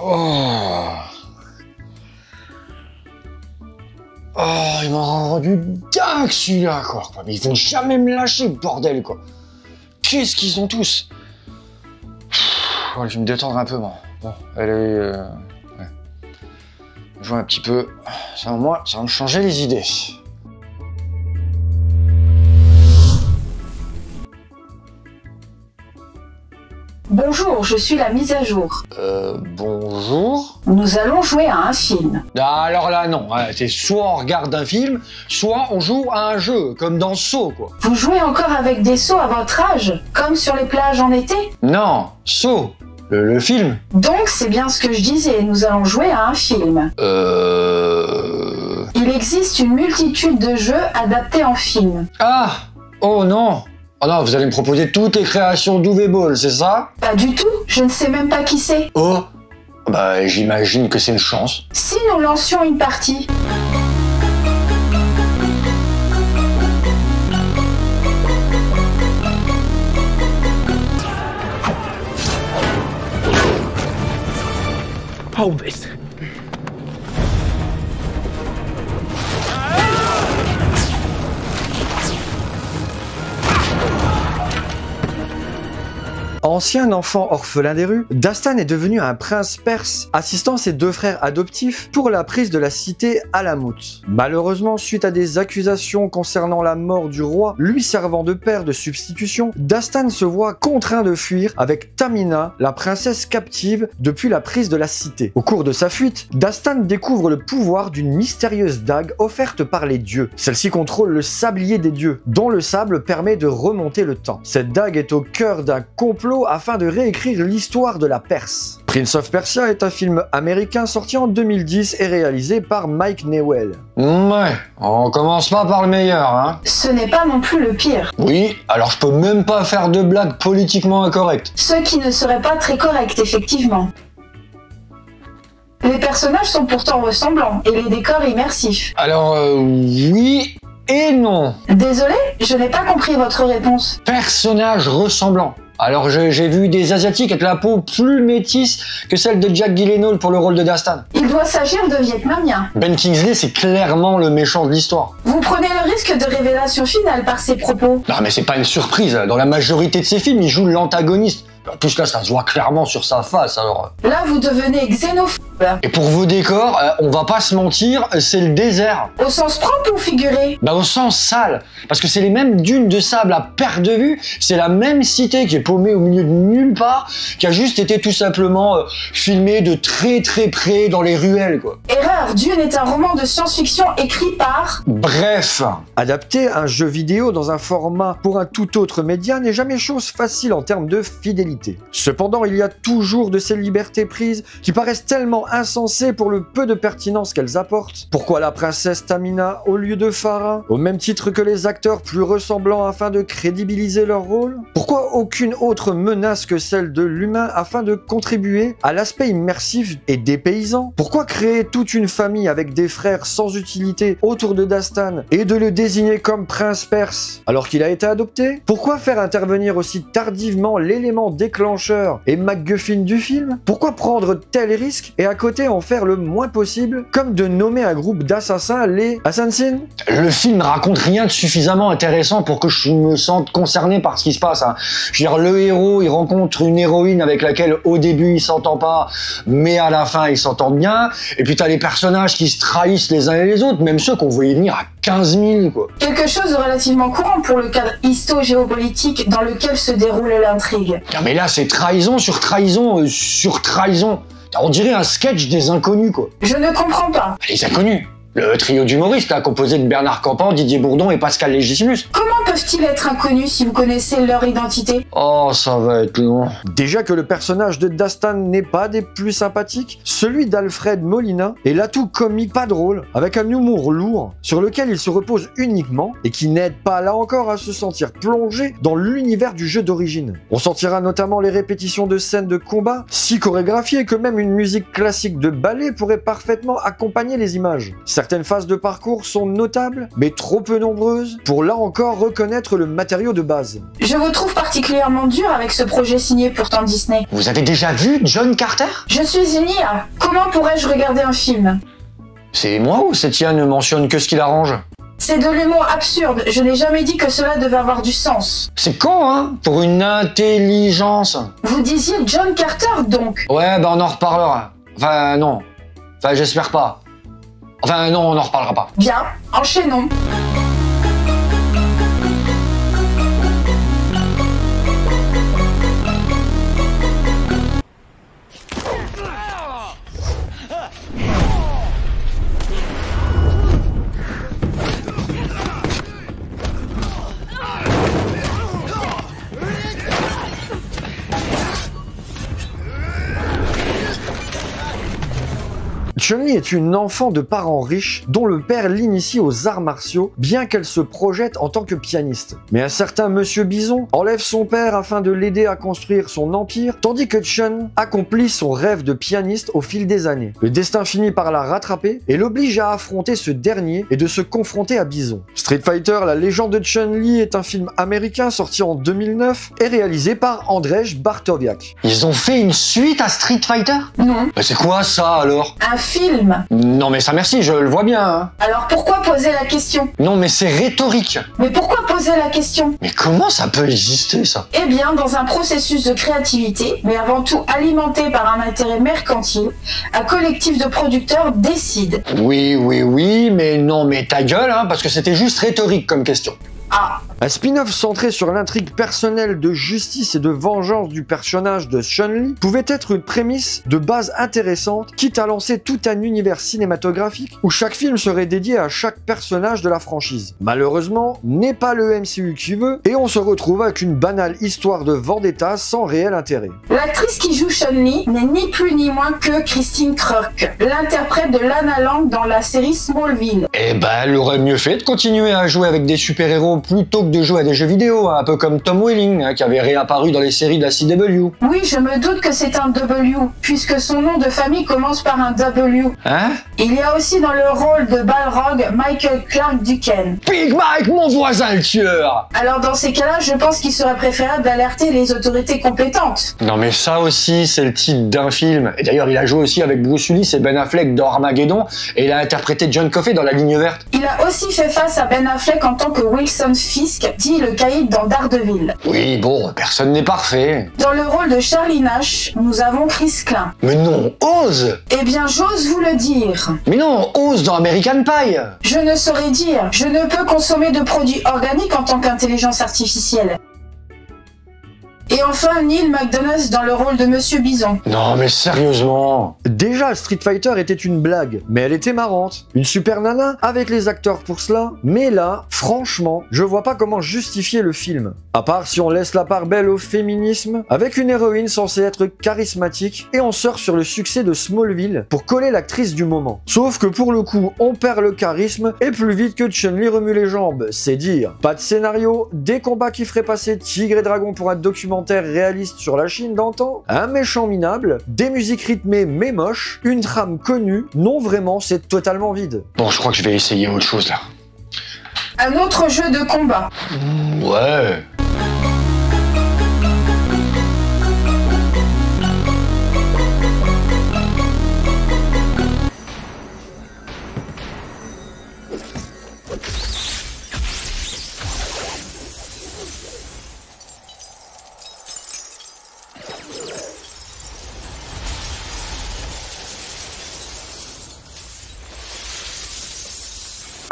Oh. Oh, il m'a rendu dingue celui-là, quoi. Mais ils vont jamais me lâcher, bordel, quoi. Qu'est-ce qu'ils ont tous? Je vais me détendre un peu, moi. Bon, allez, ouais. Jouer un petit peu. Ça, moi, ça va me changer les idées. Bonjour, je suis la mise à jour. Bonjour. Nous allons jouer à un film. Ah, alors là, non. C'est soit on regarde un film, soit on joue à un jeu, comme dans Saw, quoi. Vous jouez encore avec des seaux à votre âge, comme sur les plages en été? Non, Saw, le film. Donc c'est bien ce que je disais, nous allons jouer à un film. Il existe une multitude de jeux adaptés en film. Ah. Oh non. Oh non, vous allez me proposer toutes les créations d'Uwe Boll, c'est ça? Pas du tout, je ne sais même pas qui c'est. Oh. Bah, j'imagine que c'est une chance. Si nous lancions une partie. Hold this. Ancien enfant orphelin des rues, Dastan est devenu un prince perse, assistant ses deux frères adoptifs pour la prise de la cité Alamut. Malheureusement, suite à des accusations concernant la mort du roi, lui servant de père de substitution, Dastan se voit contraint de fuir avec Tamina, la princesse captive depuis la prise de la cité. Au cours de sa fuite, Dastan découvre le pouvoir d'une mystérieuse dague offerte par les dieux. Celle-ci contrôle le sablier des dieux, dont le sable permet de remonter le temps. Cette dague est au cœur d'un complot afin de réécrire l'histoire de la Perse. Prince of Persia est un film américain sorti en 2010 et réalisé par Mike Newell. Ouais, on commence pas par le meilleur, hein. Ce n'est pas non plus le pire. Oui, alors je peux même pas faire de blagues politiquement incorrectes. Ce qui ne serait pas très correct, effectivement. Les personnages sont pourtant ressemblants et les décors immersifs. Alors, oui et non. Désolé, je n'ai pas compris votre réponse. Personnages ressemblants. Alors j'ai vu des Asiatiques avec la peau plus métisse que celle de Jack Gyllenhaal pour le rôle de Dastan. Il doit s'agir de Vietnamiens. Ben Kingsley, c'est clairement le méchant de l'histoire. Vous prenez le risque de révélation finale par ces propos. Non mais c'est pas une surprise, dans la majorité de ses films, il joue l'antagoniste. En plus là, ça se voit clairement sur sa face, alors... Là, vous devenez xénophobe. Et pour vos décors, on va pas se mentir, c'est le désert. Au sens propre ou figuré? Bah au sens sale, parce que c'est les mêmes dunes de sable à perte de vue, c'est la même cité qui est paumée au milieu de nulle part, qui a juste été tout simplement filmée de très très près dans les ruelles, quoi. Erreur, Dune est un roman de science-fiction écrit par... Bref. Adapter un jeu vidéo dans un format pour un tout autre média n'est jamais chose facile en termes de fidélité. Cependant, il y a toujours de ces libertés prises qui paraissent tellement insensées pour le peu de pertinence qu'elles apportent. Pourquoi la princesse Tamina au lieu de Farah, au même titre que les acteurs plus ressemblants afin de crédibiliser leur rôle? Pourquoi aucune autre menace que celle de l'humain afin de contribuer à l'aspect immersif et dépaysant? Pourquoi créer toute une famille avec des frères sans utilité autour de Dastan et de le désigner comme prince perse alors qu'il a été adopté? Pourquoi faire intervenir aussi tardivement l'élément déclencheur et MacGuffin du film? Pourquoi prendre tel risque et à côté en faire le moins possible, comme de nommer un groupe d'assassins les Assassins? Le film ne raconte rien de suffisamment intéressant pour que je me sente concerné par ce qui se passe, hein. Je veux dire, le héros, il rencontre une héroïne avec laquelle au début il s'entend pas, mais à la fin ils s'entendent bien, et puis t'as les personnages qui se trahissent les uns et les autres, même ceux qu'on voyait venir à 15 000, quoi. Quelque chose de relativement courant pour le cadre histo-géopolitique dans lequel se déroule l'intrigue. Non mais là c'est trahison sur trahison sur trahison. On dirait un sketch des inconnus, quoi. Je ne comprends pas. Les inconnus. Le trio d'humoristes, là, composé de Bernard Campan, Didier Bourdon et Pascal Légissimus. Comment peuvent-ils être inconnus si vous connaissez leur identité? Oh, ça va être long. Déjà que le personnage de Dastan n'est pas des plus sympathiques, celui d'Alfred Molina est l'atout comique pas drôle, avec un humour lourd, sur lequel il se repose uniquement, et qui n'aide pas là encore à se sentir plongé dans l'univers du jeu d'origine. On sentira notamment les répétitions de scènes de combat, si chorégraphiées que même une musique classique de ballet pourrait parfaitement accompagner les images. Certaines phases de parcours sont notables, mais trop peu nombreuses, pour là encore reconnaître connaître le matériau de base. Je vous trouve particulièrement dur avec ce projet signé pourtant Disney. Vous avez déjà vu John Carter? Je suis une IA. Comment pourrais-je regarder un film? C'est moi ou cette IA ne mentionne que ce qui l'arrange? C'est de l'humour absurde. Je n'ai jamais dit que cela devait avoir du sens. C'est con, hein? Pour une intelligence. Vous disiez John Carter, donc? Ouais, bah on en reparlera. Enfin, non. Enfin, j'espère pas. Enfin, non, on en reparlera pas. Bien, enchaînons. Chun-Li est une enfant de parents riches dont le père l'initie aux arts martiaux, bien qu'elle se projette en tant que pianiste. Mais un certain Monsieur Bison enlève son père afin de l'aider à construire son empire, tandis que Chun accomplit son rêve de pianiste au fil des années. Le destin finit par la rattraper et l'oblige à affronter ce dernier et de se confronter à Bison. Street Fighter, la légende de Chun-Li est un film américain sorti en 2009 et réalisé par Andrzej Bartowiak. Ils ont fait une suite à Street Fighter? Non. Bah c'est quoi ça alors? Un film. Non mais ça merci, je le vois bien. Hein. Alors pourquoi poser la question? Non mais c'est rhétorique. Mais pourquoi poser la question? Mais comment ça peut exister ça? Eh bien, dans un processus de créativité, mais avant tout alimenté par un intérêt mercantile, un collectif de producteurs décide. Oui, mais non mais ta gueule, hein, parce que c'était juste rhétorique comme question. Ah, Un spin-off centré sur l'intrigue personnelle de justice et de vengeance du personnage de Chun-Li pouvait être une prémisse de base intéressante, quitte à lancer tout un univers cinématographique où chaque film serait dédié à chaque personnage de la franchise. Malheureusement, n'est pas le MCU qui veut, et on se retrouve avec une banale histoire de vendetta sans réel intérêt. l'actrice qui joue Chun-Li n'est ni plus ni moins que Christine Kruk, l'interprète de Lana Lang dans la série Smallville. Eh ben, elle aurait mieux fait de continuer à jouer avec des super-héros plutôt que de jouer à des jeux vidéo, hein, un peu comme Tom Welling, hein, qui avait réapparu dans les séries de la CW. Oui, je me doute que c'est un W, puisque son nom de famille commence par un W. Hein? Il y a aussi dans le rôle de Balrog Michael Clark Duncan. Big Mike, mon voisin le tueur! Alors dans ces cas-là, je pense qu'il serait préférable d'alerter les autorités compétentes. Non mais ça aussi, c'est le titre d'un film. Et d'ailleurs, il a joué aussi avec Bruce Willis et Ben Affleck dans Armageddon, et il a interprété John Coffey dans La Ligne Verte. Il a aussi fait face à Ben Affleck en tant que Wilson Fisk, dit le caïd dans Daredevil. Oui, bon, personne n'est parfait. Dans le rôle de Charlie Nash, nous avons Chris Klein. Mais non, Oz! Eh bien, j'ose vous le dire. Mais non, Oz dans American Pie! Je ne saurais dire. Je ne peux consommer de produits organiques en tant qu'intelligence artificielle. Et enfin, Neil McDonough dans le rôle de Monsieur Bison. Non mais sérieusement! Déjà, Street Fighter était une blague, mais elle était marrante. Une super nana avec les acteurs pour cela, mais là, franchement, je vois pas comment justifier le film. À part si on laisse la part belle au féminisme, avec une héroïne censée être charismatique, et on sort sur le succès de Smallville pour coller l'actrice du moment. Sauf que pour le coup, on perd le charisme, et plus vite que Chun-Li remue les jambes, c'est dire. Pas de scénario, des combats qui feraient passer Tigre et Dragon pour un documentaire réaliste sur la Chine d'antan, un méchant minable, des musiques rythmées mais moches, une trame connue, non vraiment, c'est totalement vide. Bon, je crois que je vais essayer autre chose là. Un autre jeu de combat. Ouais.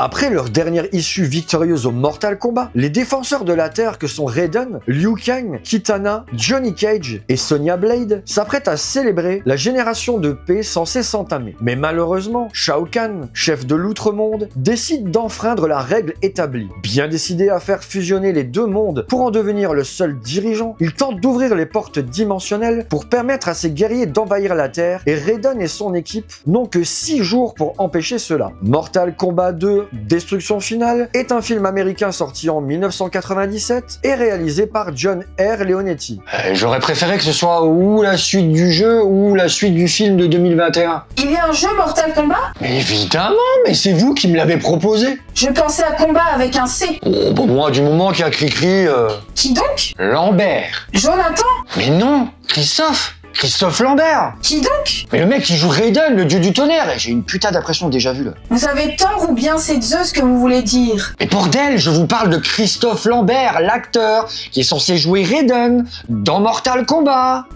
Après leur dernière issue victorieuse au Mortal Kombat, les défenseurs de la Terre que sont Raiden, Liu Kang, Kitana, Johnny Cage et Sonya Blade s'apprêtent à célébrer la génération de paix censée s'entamer. Mais malheureusement, Shao Kahn, chef de l'Outre-Monde, décide d'enfreindre la règle établie. Bien décidé à faire fusionner les deux mondes pour en devenir le seul dirigeant, il tente d'ouvrir les portes dimensionnelles pour permettre à ses guerriers d'envahir la Terre, et Raiden et son équipe n'ont que 6 jours pour empêcher cela. Mortal Kombat 2 Destruction Finale est un film américain sorti en 1997 et réalisé par John R. Leonetti. J'aurais préféré que ce soit ou la suite du jeu ou la suite du film de 2021. Il y a un jeu Mortal Kombat? Mais évidemment, mais c'est vous qui me l'avez proposé. Je pensais à combat avec un C. Oh, bah moi, du moment qu'il y a Cricri... Qui donc? Lambert. Jonathan? Mais non, Christophe Lambert. Qui donc? Mais le mec qui joue Raiden, le dieu du tonnerre. J'ai une putain d'impression déjà vue là. Vous avez tort ou bien c'est Zeus que vous voulez dire? Mais bordel, je vous parle de Christophe Lambert, l'acteur qui est censé jouer Raiden dans Mortal Kombat.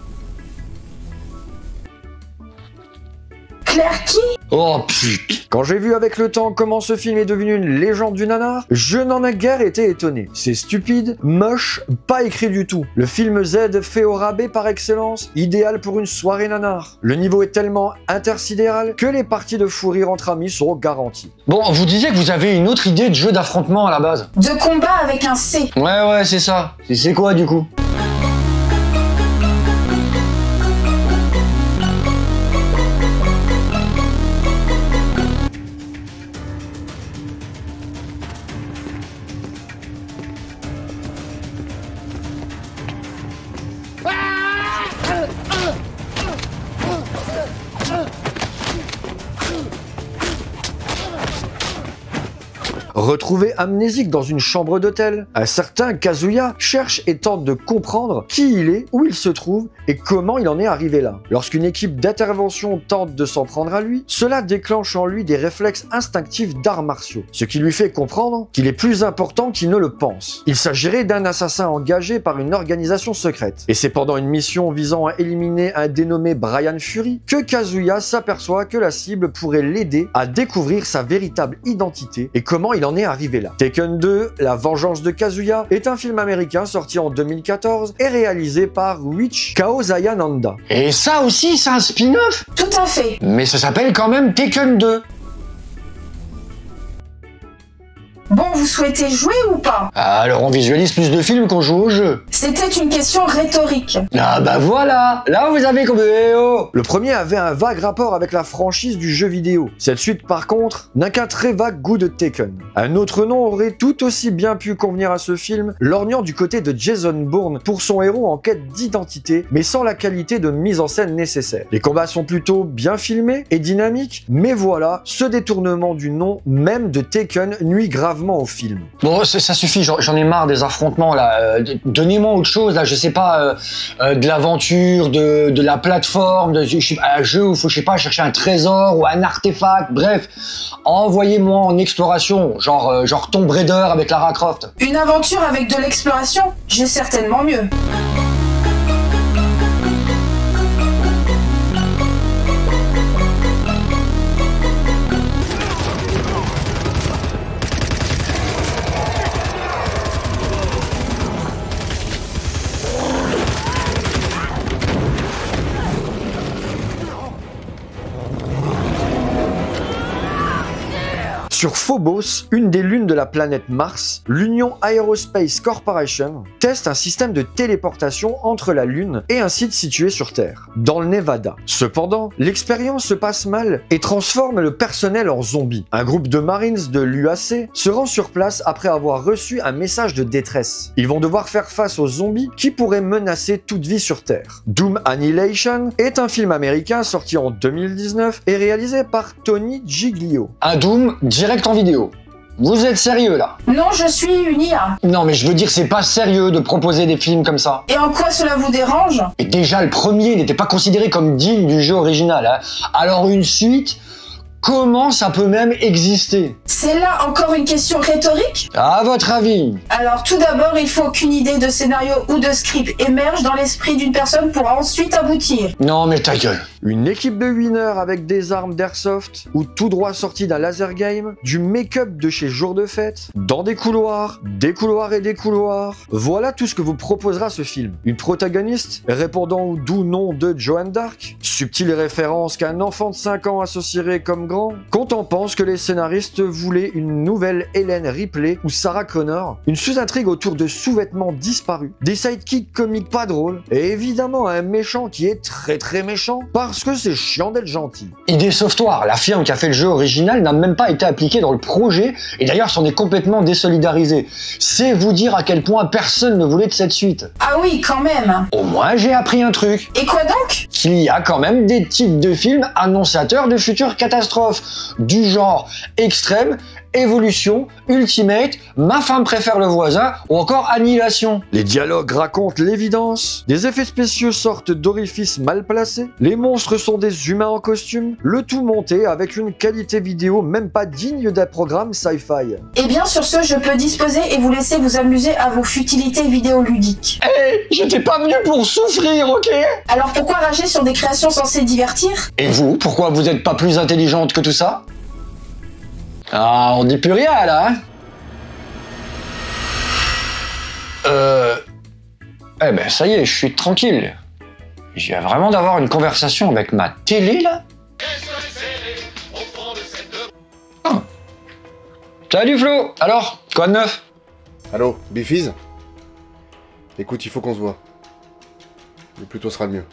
Claire qui? Oh putain. Quand j'ai vu avec le temps comment ce film est devenu une légende du nanar, je n'en ai guère été étonné. C'est stupide, moche, pas écrit du tout. Le film Z fait au rabais par excellence, idéal pour une soirée nanar. Le niveau est tellement intersidéral que les parties de fou rire entre amis sont garanties. Bon, vous disiez que vous avez une autre idée de jeu d'affrontement à la base. De combat avec un C. Ouais, c'est ça. C'est quoi du coup? Retrouvé amnésique dans une chambre d'hôtel, un certain Kazuya cherche et tente de comprendre qui il est, où il se trouve et comment il en est arrivé là. Lorsqu'une équipe d'intervention tente de s'en prendre à lui, cela déclenche en lui des réflexes instinctifs d'arts martiaux, ce qui lui fait comprendre qu'il est plus important qu'il ne le pense. Il s'agirait d'un assassin engagé par une organisation secrète. Et c'est pendant une mission visant à éliminer un dénommé Brian Fury que Kazuya s'aperçoit que la cible pourrait l'aider à découvrir sa véritable identité et comment il en est arrivé là. Tekken 2, La vengeance de Kazuya, est un film américain sorti en 2014 et réalisé par Witch Kaozayananda. Et ça aussi, c'est un spin-off? Tout à fait. Mais ça s'appelle quand même Tekken 2. Bon, vous souhaitez jouer ou pas? Alors on visualise plus de films qu'on joue au jeu. C'était une question rhétorique. Ah bah voilà, là vous avez compris. Le premier avait un vague rapport avec la franchise du jeu vidéo. Cette suite par contre n'a qu'un très vague goût de Taken. Un autre nom aurait tout aussi bien pu convenir à ce film, lorgnant du côté de Jason Bourne pour son héros en quête d'identité, mais sans la qualité de mise en scène nécessaire. Les combats sont plutôt bien filmés et dynamiques, mais voilà, ce détournement du nom même de Taken nuit gravement au film. Bon, ça suffit, j'en ai marre des affrontements là. Donnez-moi autre chose là, je sais pas, de l'aventure, de la plateforme, un jeu où il faut, je sais pas, chercher un trésor ou un artefact, bref. Envoyez-moi en exploration, genre Tomb Raider avec Lara Croft. Une aventure avec de l'exploration? J'ai certainement mieux. Sur Phobos, une des lunes de la planète Mars, l'Union Aerospace Corporation teste un système de téléportation entre la Lune et un site situé sur Terre, dans le Nevada. Cependant, l'expérience se passe mal et transforme le personnel en zombies. Un groupe de Marines de l'UAC se rend sur place après avoir reçu un message de détresse. Ils vont devoir faire face aux zombies qui pourraient menacer toute vie sur Terre. Doom Annihilation est un film américain sorti en 2019 et réalisé par Tony Giglio. Un Doom direct en vidéo. Vous êtes sérieux là? Non, je suis une IA. Non mais je veux dire, c'est pas sérieux de proposer des films comme ça. Et en quoi cela vous dérange? Et déjà le premier n'était pas considéré comme digne du jeu original, hein. Alors une suite, comment ça peut même exister? C'est là encore une question rhétorique? À votre avis? Alors tout d'abord, il faut qu'une idée de scénario ou de script émerge dans l'esprit d'une personne pour ensuite aboutir. Non mais ta gueule. Une équipe de winners avec des armes d'airsoft ou tout droit sorties d'un laser game, du make-up de chez Jour de Fête, dans des couloirs et des couloirs. Voilà tout ce que vous proposera ce film. Une protagoniste répondant au doux nom de Joan d'Arc, subtile référence qu'un enfant de 5 ans associerait comme flagrant quand on pense que les scénaristes voulaient une nouvelle Ellen Ripley ou Sarah Connor, une sous-intrigue autour de sous-vêtements disparus, des sidekicks comiques pas drôles, et évidemment un méchant qui est très méchant parce que c'est chiant d'être gentil. ID Software, la firme qui a fait le jeu original, n'a même pas été appliquée dans le projet et d'ailleurs s'en est complètement désolidarisée. C'est vous dire à quel point personne ne voulait de cette suite. Ah oui, quand même. Au moins j'ai appris un truc. Et quoi donc? Qu'il y a quand même des types de films annonçateurs de futures catastrophes, du genre extrême, évolution, ultimate, ma femme préfère le voisin ou encore annihilation. Les dialogues racontent l'évidence, des effets spéciaux sortent d'orifices mal placés, les monstres sont des humains en costume, le tout monté avec une qualité vidéo même pas digne d'un programme sci-fi. Eh bien sur ce, je peux disposer et vous laisser vous amuser à vos futilités vidéoludiques. J'étais pas venu pour souffrir, ok? Alors pourquoi rager sur des créations censées divertir? Et vous, pourquoi vous êtes pas plus intelligente que tout ça? Ah, on dit plus rien là, hein? Eh ben ça y est, je suis tranquille. Je viens vraiment d'avoir une conversation avec ma télé là. Oh. Salut Flo, alors, quoi de neuf? Allô, Bifiz? Écoute, il faut qu'on se voit. Le plus tôt sera le mieux.